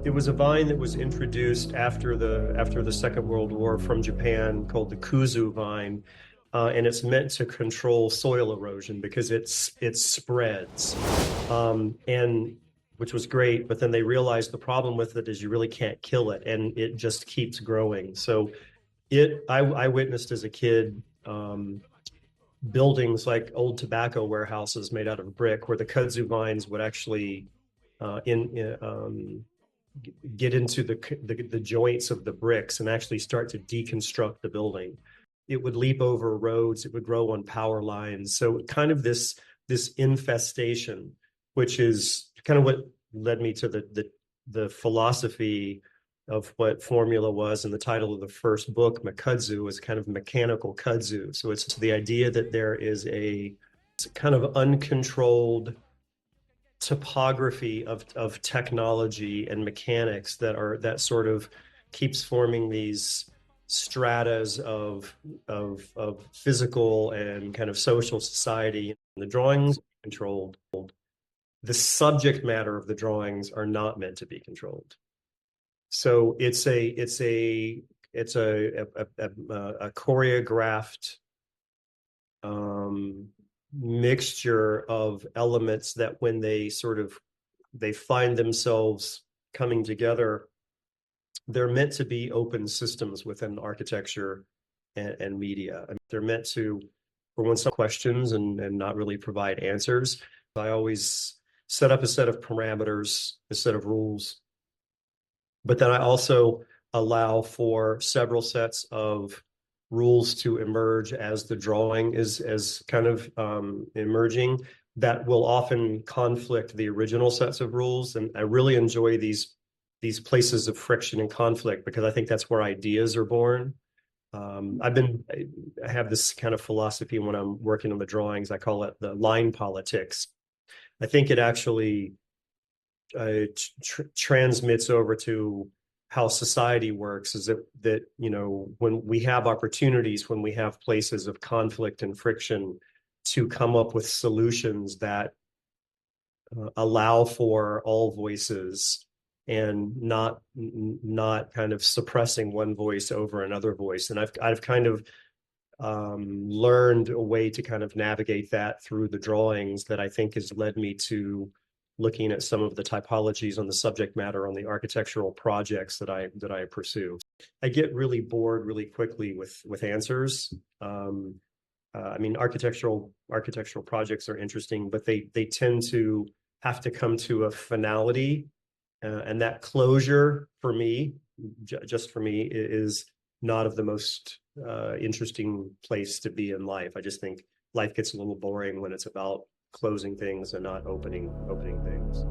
It was a vine that was introduced after the Second World War from Japan called the kudzu vine, and it's meant to control soil erosion because it spreads, and which was great. But then they realized the problem with it is you really can't kill it, and it just keeps growing. So I witnessed as a kid. Buildings like old tobacco warehouses made out of brick, where the kudzu vines would actually get into the joints of the bricks and actually start to deconstruct the building. It would leap over roads. It would grow on power lines. So kind of this infestation, which is kind of what led me to the philosophy of what formula was, and the title of the first book, Kudzu, is kind of mechanical kudzu. So it's the idea that there is a kind of uncontrolled topography of technology and mechanics that sort of keeps forming these stratas of physical and kind of social society. The drawings are controlled. The subject matter of the drawings are not meant to be controlled. So it's a choreographed mixture of elements that when they find themselves coming together, they're meant to be open systems within architecture and media. I mean, they're meant to, for one, some questions and not really provide answers. I always set up a set of parameters, a set of rules, but then I also allow for several sets of rules to emerge as the drawing is as kind of emerging, that will often conflict the original sets of rules. And I really enjoy these places of friction and conflict, because I think that's where ideas are born. I have this kind of philosophy when I'm working on the drawings. I call it the line politics. I think it actually transmits over to how society works, is that when we have opportunities, when we have places of conflict and friction, to come up with solutions that allow for all voices and not kind of suppressing one voice over another voice. And I've kind of learned a way to kind of navigate that through the drawings that I think has led me to looking at some of the typologies on the subject matter on the architectural projects that I pursue. I get really bored really quickly with answers. I mean, architectural projects are interesting, but they tend to have to come to a finality, and that closure for me, just for me, is not of the most interesting place to be in life. I just think life gets a little boring when it's about closing things and not opening things.